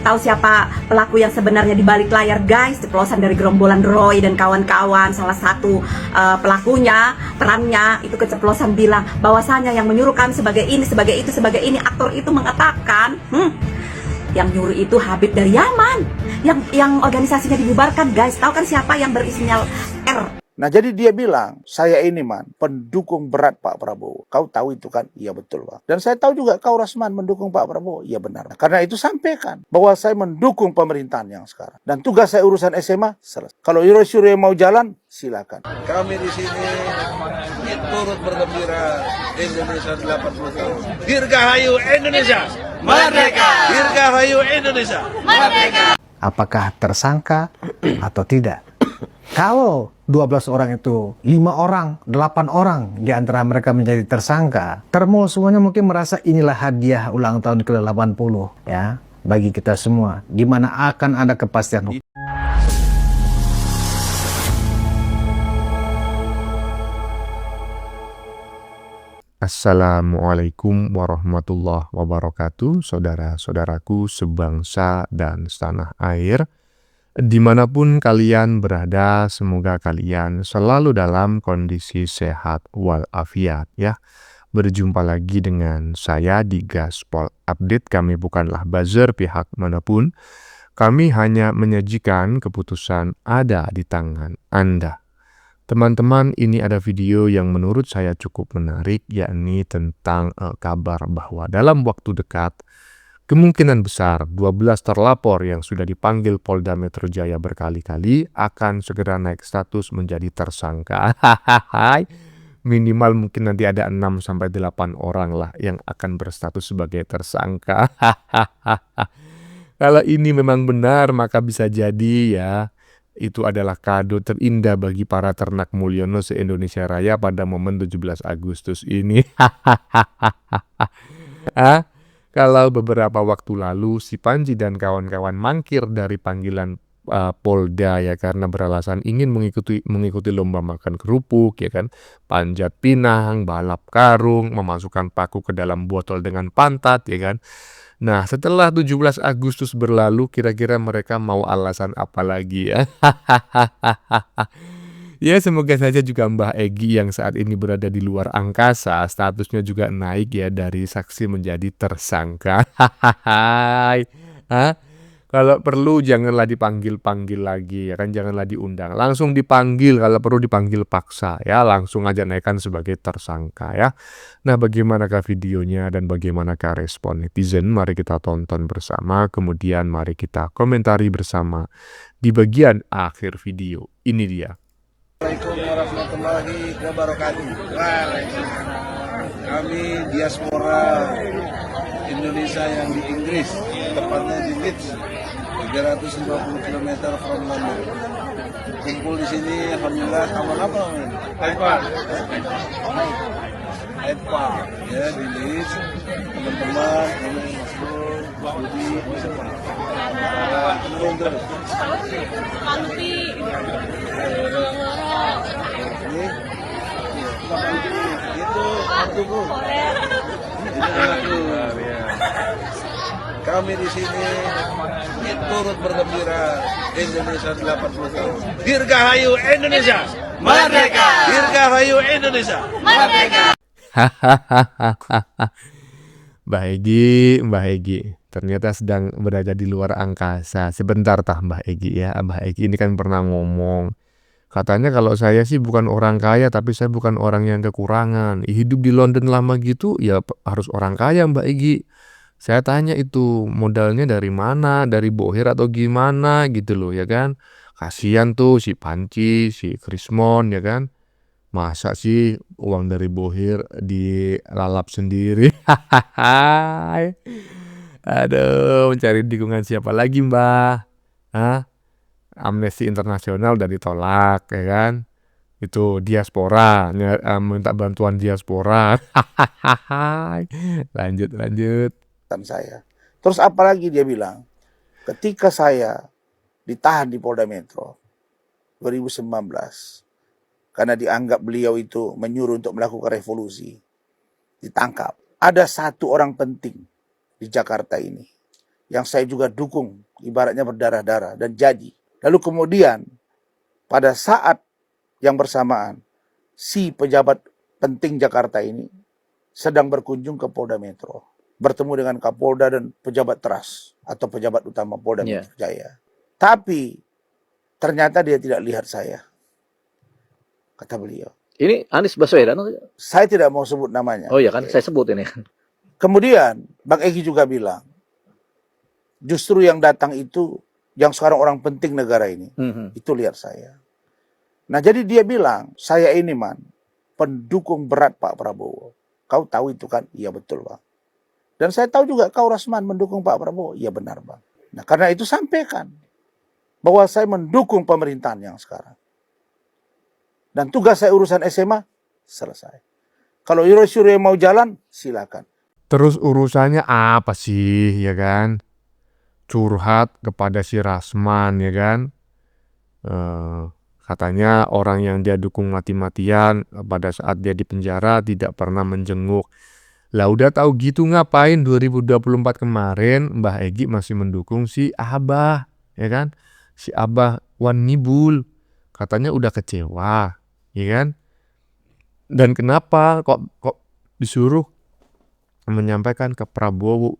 tahu siapa pelaku yang sebenarnya di balik layar, guys. Ceplosan dari gerombolan Roy dan kawan-kawan. Salah satu pelakunya, perannya itu keceplosan bilang bahwasanya yang menyuruh kami sebagai ini, sebagai itu, sebagai ini. Aktor itu mengatakan, yang nyuruh itu Habib dari Yaman, yang organisasinya dibubarkan, guys. Tahu kan siapa yang berisinyal R? Nah, jadi dia bilang, saya ini pendukung berat Pak Prabowo. Kau tahu itu kan? Iya betul, Pak. Dan saya tahu juga kau Rasman mendukung Pak Prabowo. Iya benar. Karena itu sampaikan bahwa saya mendukung pemerintahan yang sekarang. Dan tugas saya urusan SMA selesai. Kalau Suryo mau jalan, silakan. Kami di sini turut bergembira Indonesia 80 tahun. Dirgahayu Indonesia Merdeka! Dirgahayu Indonesia Merdeka! Apakah tersangka atau tidak? Kalau 12 orang itu, 5 orang, 8 orang di antara mereka menjadi tersangka, termul semuanya mungkin merasa inilah hadiah ulang tahun ke-80 ya bagi kita semua, di mana akan ada kepastian hukum. Assalamualaikum warahmatullahi wabarakatuh, saudara-saudaraku sebangsa dan setanah air. Dimanapun kalian berada, semoga kalian selalu dalam kondisi sehat walafiat ya. Berjumpa lagi dengan saya di Gaspol Update. Kami bukanlah buzzer pihak manapun. Kami hanya menyajikan keputusan ada di tangan Anda. Teman-teman, ini ada video yang menurut saya cukup menarik, yakni tentang kabar bahwa dalam waktu dekat kemungkinan besar 12 terlapor yang sudah dipanggil Polda Metro Jaya berkali-kali akan segera naik status menjadi tersangka. Minimal mungkin nanti ada 6-8 orang lah yang akan berstatus sebagai tersangka. Kalau ini memang benar, maka bisa jadi ya itu adalah kado terindah bagi para ternak Mulyono se-Indonesia Raya pada momen 17 Agustus ini. Kalau beberapa waktu lalu si Panji dan kawan-kawan mangkir dari panggilan Polda ya karena beralasan ingin mengikuti lomba makan kerupuk ya kan, panjat pinang, balap karung, memasukkan paku ke dalam botol dengan pantat ya kan. Nah, setelah 17 Agustus berlalu, kira-kira mereka mau alasan apa lagi ya? Ya, semoga saja juga Mbah Egy yang saat ini berada di luar angkasa, statusnya juga naik ya dari saksi menjadi tersangka. Kalau perlu janganlah dipanggil-panggil lagi ya kan, janganlah diundang. Langsung dipanggil, kalau perlu dipanggil paksa ya, langsung aja naikkan sebagai tersangka ya. Nah, bagaimanakah videonya dan bagaimanakah respon netizen? Mari kita tonton bersama, kemudian mari kita komentari bersama di bagian akhir video. Ini dia. Assalamualaikum warahmatullahi wabarakatuh. Kami diaspora Indonesia yang di Inggris, tepatnya di Leeds, 350 km from London. Kumpul di sini, alhamdulillah. Aman apa namanya? Hyde Park ya di Leeds. Teman-teman, ini Mas Bro, Mas Budi, siapa? Terus. Ini itu aku bro. Kami di sini turut bergembira Indonesia 80 tahun. Dirgahayu Indonesia Merdeka! Dirgahayu Indonesia Merdeka! Mbah Egy, ternyata sedang berada di luar angkasa. Sebentar Mbah Egy ya. Mbah Egy ini kan pernah ngomong, katanya kalau saya sih bukan orang kaya, tapi saya bukan orang yang kekurangan. Hidup di London lama gitu, ya harus orang kaya Mbak Egy. Saya tanya itu modalnya dari mana, dari bohir atau gimana gitu loh ya kan. Kasihan tuh si Panci, si Krismon ya kan. Masa sih uang dari bohir dilalap sendiri. Aduh, mencari dukungan siapa lagi Mbah? Amnesty Internasional udah ditolak ya kan. Itu diaspora, minta bantuan diaspora. Lanjut. Saya. Terus apalagi dia bilang, ketika saya ditahan di Polda Metro 2019, karena dianggap beliau itu menyuruh untuk melakukan revolusi, ditangkap. Ada satu orang penting di Jakarta ini yang saya juga dukung, ibaratnya berdarah-darah dan jadi. Lalu kemudian pada saat yang bersamaan si pejabat penting Jakarta ini sedang berkunjung ke Polda Metro, bertemu dengan Kapolda dan pejabat teras atau pejabat utama Polda Metro Jaya. Tapi ternyata dia tidak lihat saya, kata beliau. Ini Anies Baswedan? Saya tidak mau sebut namanya. Oh iya kan, saya sebut ini. Kemudian Bang Egy juga bilang, justru yang datang itu, yang sekarang orang penting negara ini, itu lihat saya. Nah jadi dia bilang, saya ini man, pendukung berat Pak Prabowo. Kau tahu itu kan? Iya betul Bang. Dan saya tahu juga kau Rasman mendukung Pak Prabowo. Iya benar Bang. Nah karena itu sampaikan bahwa saya mendukung pemerintahan yang sekarang. Dan tugas saya urusan SMA, selesai. Kalau Yuri mau jalan, silakan. Terus urusannya apa sih, ya kan? Curhat kepada si Rasman, ya kan? Katanya orang yang dia dukung mati-matian pada saat dia di penjara tidak pernah menjenguk. Lah udah tahu gitu ngapain 2024 kemarin Mbah Egy masih mendukung si Abah, ya kan? Si Abah Wan Nibul. Katanya udah kecewa, ya kan? Dan kenapa kok disuruh menyampaikan ke Prabowo?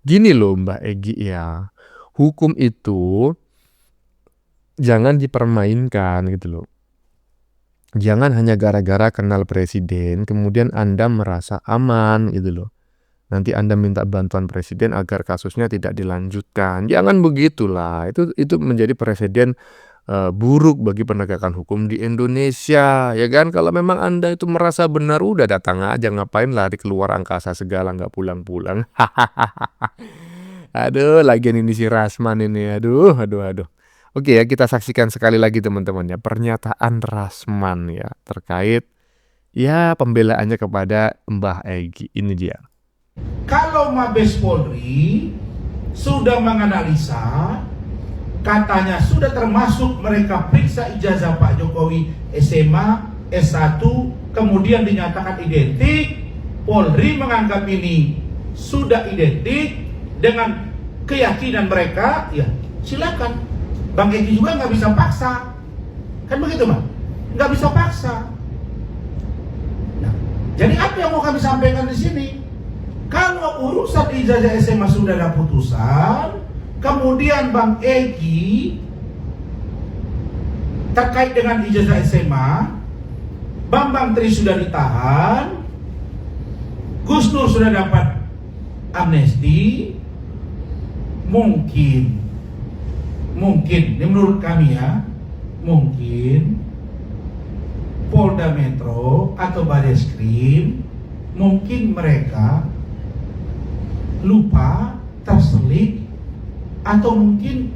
Gini loh Mbah Egy ya, hukum itu jangan dipermainkan gitu loh. Jangan hanya gara-gara kenal presiden kemudian Anda merasa aman gitu loh. Nanti Anda minta bantuan presiden agar kasusnya tidak dilanjutkan. Jangan begitulah. Itu menjadi presiden buruk bagi penegakan hukum di Indonesia, ya kan? Kalau memang Anda itu merasa benar, udah datang aja, ngapain lari keluar angkasa segala nggak pulang-pulang. Aduh, lagian ini si Rasman ini, aduh. Oke ya, kita saksikan sekali lagi teman-teman ya, pernyataan Rasman ya terkait ya pembelaannya kepada Mbah Egy. Ini dia. Kalau Mabes Polri sudah menganalisa, katanya sudah termasuk mereka periksa ijazah Pak Jokowi SMA, S1, kemudian dinyatakan identik, Polri menganggap ini sudah identik dengan keyakinan mereka, ya silakan. Bang Egy juga nggak bisa paksa, kan begitu Bang? Nggak bisa paksa. Nah, jadi apa yang mau kami sampaikan di sini? Kalau urusan ijazah SMA sudah ada putusan, kemudian Bang Egy terkait dengan ijazah SMA, Bambang Tri sudah ditahan, Gus Nur sudah dapat amnesti, mungkin ini menurut kami ya, mungkin Polda Metro atau Bareskrim, mungkin mereka lupa, terselip, atau mungkin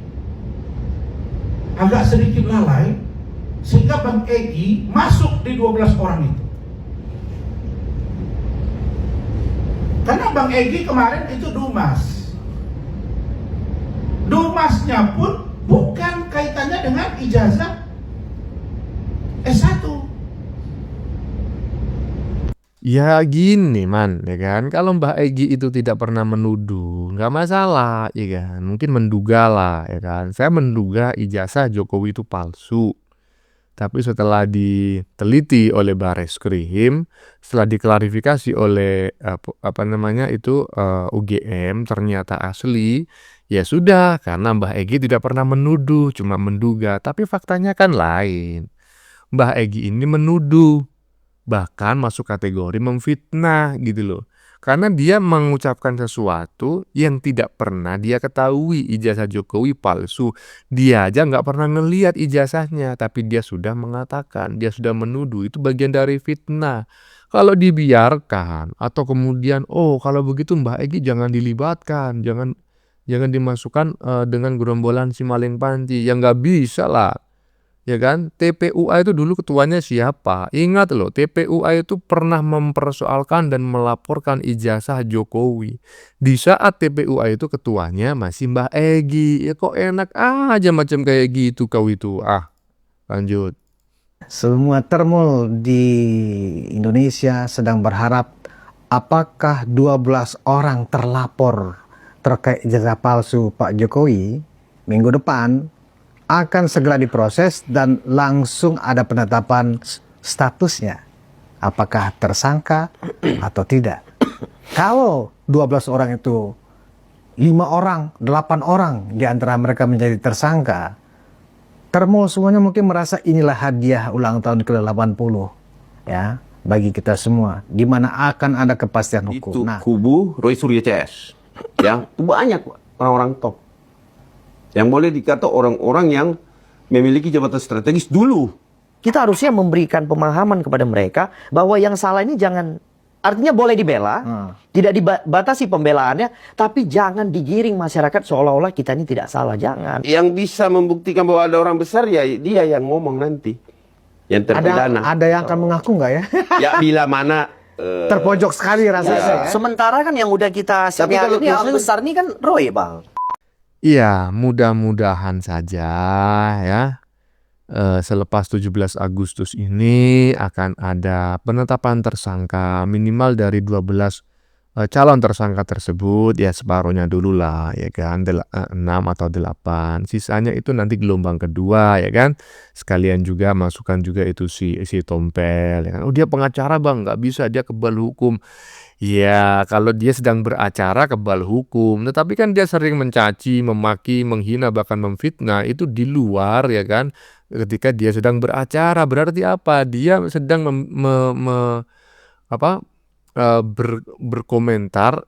agak sedikit lalai sehingga Bang Egy masuk di 12 orang itu. Karena Bang Egy kemarin itu Dumasnya pun bukan kaitannya dengan ijazah S1. Ya gini man, ya kan? Kalau Mbah Egy itu tidak pernah menuduh, nggak masalah, ya kan? Mungkin menduga lah, ya kan? Saya menduga ijazah Jokowi itu palsu. Tapi setelah diteliti oleh Bareskrim, setelah diklarifikasi oleh UGM ternyata asli, ya sudah, karena Mbah Egy tidak pernah menuduh, cuma menduga. Tapi faktanya kan lain. Mbah Egy ini menuduh, bahkan masuk kategori memfitnah gitu loh. Karena dia mengucapkan sesuatu yang tidak pernah dia ketahui, ijazah Jokowi palsu. Dia aja nggak pernah ngelihat ijazahnya, tapi dia sudah mengatakan, dia sudah menuduh, itu bagian dari fitnah. Kalau dibiarkan atau kemudian, kalau begitu Mbah Egy jangan dilibatkan, jangan dimasukkan dengan gerombolan si maling panci, ya nggak bisa lah. Ya kan, TPUA itu dulu ketuanya siapa? Ingat loh, TPUA itu pernah mempersoalkan dan melaporkan ijazah Jokowi. Di saat TPUA itu ketuanya masih Mbah Egy. Ya kok enak aja macam kayak gitu kau itu. Lanjut. Semua termul di Indonesia sedang berharap apakah 12 orang terlapor terkait ijazah palsu Pak Jokowi minggu depan akan segera diproses dan langsung ada penetapan statusnya. Apakah tersangka atau tidak. Kalau 12 orang itu 5 orang, 8 orang di antara mereka menjadi tersangka, termul semuanya mungkin merasa inilah hadiah ulang tahun ke-80 ya bagi kita semua, di mana akan ada kepastian hukum. Itu kubu Roy Suryo CS. Ya, itu banyak orang-orang top. Yang boleh dikata orang-orang yang memiliki jabatan strategis dulu. Kita harusnya memberikan pemahaman kepada mereka bahwa yang salah ini jangan, artinya boleh dibela, tidak dibatasi pembelaannya, tapi jangan digiring masyarakat seolah-olah kita ini tidak salah, jangan. Yang bisa membuktikan bahwa ada orang besar ya dia yang ngomong nanti. Yang terpidana. Ada yang akan mengaku nggak ya? Ya bila mana Terpojok sekali rasanya. Sementara kan yang udah kita Tapi siapin kalau ini yang Kristen- besar ini kan Roy, Bang. Iya, mudah-mudahan saja ya. Selepas 17 Agustus ini akan ada penetapan tersangka minimal dari 12 calon tersangka tersebut, ya separuhnya dulu lah ya kan, 6 atau 8. Sisanya itu nanti gelombang kedua ya kan. Sekalian juga masukkan juga itu si Tompel ya kan. Oh dia pengacara Bang, nggak bisa, dia kebal hukum. Ya, kalau dia sedang beracara kebal hukum, tetapi kan dia sering mencaci, memaki, menghina, bahkan memfitnah, itu di luar ya kan. Ketika dia sedang beracara, berarti apa? Dia sedang berkomentar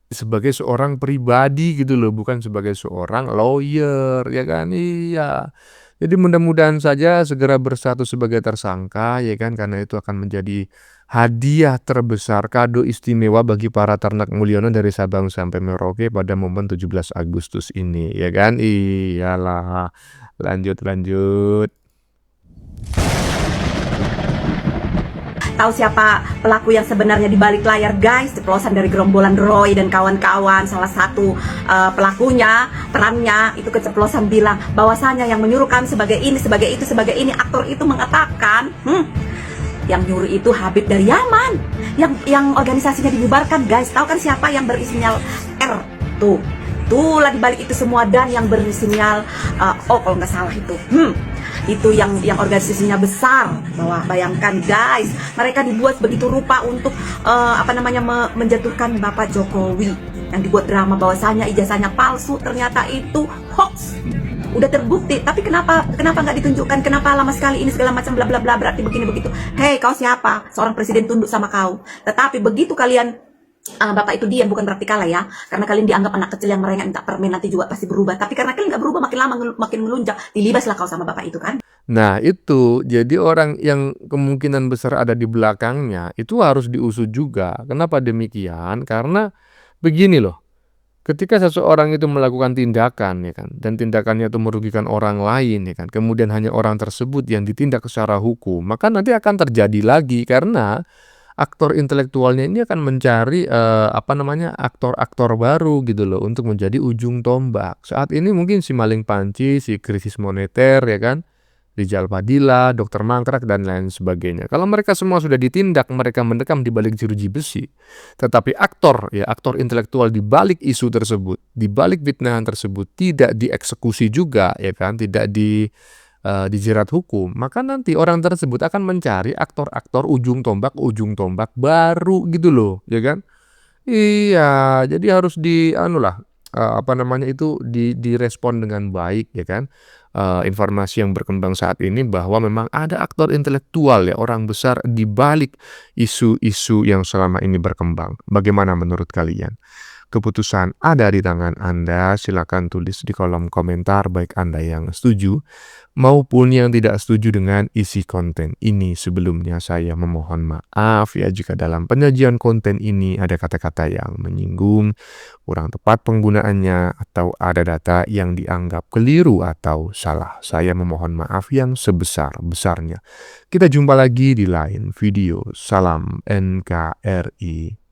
sebagai seorang pribadi gitu loh, bukan sebagai seorang lawyer ya kan. Iya. Jadi mudah-mudahan saja segera bersatu sebagai tersangka ya kan, karena itu akan menjadi hadiah terbesar, kado istimewa bagi para ternak Mulyono dari Sabang sampai Merauke pada momen 17 Agustus ini ya kan. Iyalah. Lanjut. Tahu siapa pelaku yang sebenarnya di balik layar, guys? Ceplosan dari gerombolan Roy dan kawan-kawan. Salah satu pelakunya, perannya itu keceplosan bilang bahwasanya yang menyuruh kami sebagai ini, sebagai itu, sebagai ini. Aktor itu mengatakan, yang nyuruh itu Habib dari Yaman, yang organisasinya dibubarkan, guys. Tahu kan siapa yang berisinyal R? Itulah di balik itu semua, dan yang berisinyal O kalau nggak salah itu. Itu yang organisasinya besar. Bahwa bayangkan guys, mereka dibuat begitu rupa untuk menjatuhkan Bapak Jokowi, yang dibuat drama bahwasanya ijazahnya palsu, ternyata itu hoax. Udah terbukti, tapi kenapa nggak ditunjukkan? Kenapa lama sekali ini segala macam bla bla bla, berarti begini begitu. Hei, kau siapa? Seorang presiden tunduk sama kau. Tetapi begitu kalian Bapak itu diam, bukan berarti kalah ya, karena kalian dianggap anak kecil yang merengek minta permen, nanti juga pasti berubah. Tapi karena kalian nggak berubah, makin lama makin melunjak, dilibaslah kau sama Bapak itu kan. Nah itu, jadi orang yang kemungkinan besar ada di belakangnya itu harus diusut juga. Kenapa demikian? Karena begini loh, ketika seseorang itu melakukan tindakan ya kan, dan tindakannya itu merugikan orang lain ya kan, kemudian hanya orang tersebut yang ditindak secara hukum, maka nanti akan terjadi lagi, karena aktor intelektualnya ini akan mencari aktor-aktor baru gitu loh, untuk menjadi ujung tombak. Saat ini mungkin si maling panci, si krisis moneter ya kan, Rizal Padilla, Dr. Mangkrak dan lain sebagainya. Kalau mereka semua sudah ditindak, mereka mendekam di balik jeruji besi. Tetapi aktor intelektual di balik isu tersebut, di balik fitnahan tersebut tidak dieksekusi juga ya kan, tidak dijerat hukum, maka nanti orang tersebut akan mencari aktor-aktor ujung tombak baru gitu loh, ya kan? Iya, jadi harus direspon dengan baik ya kan. Informasi yang berkembang saat ini bahwa memang ada aktor intelektual ya, orang besar di balik isu-isu yang selama ini berkembang. Bagaimana menurut kalian? Keputusan ada di tangan Anda, silakan tulis di kolom komentar baik Anda yang setuju maupun yang tidak setuju dengan isi konten ini. Sebelumnya saya memohon maaf ya jika dalam penyajian konten ini ada kata-kata yang menyinggung, kurang tepat penggunaannya, atau ada data yang dianggap keliru atau salah. Saya memohon maaf yang sebesar-besarnya. Kita jumpa lagi di lain video. Salam NKRI.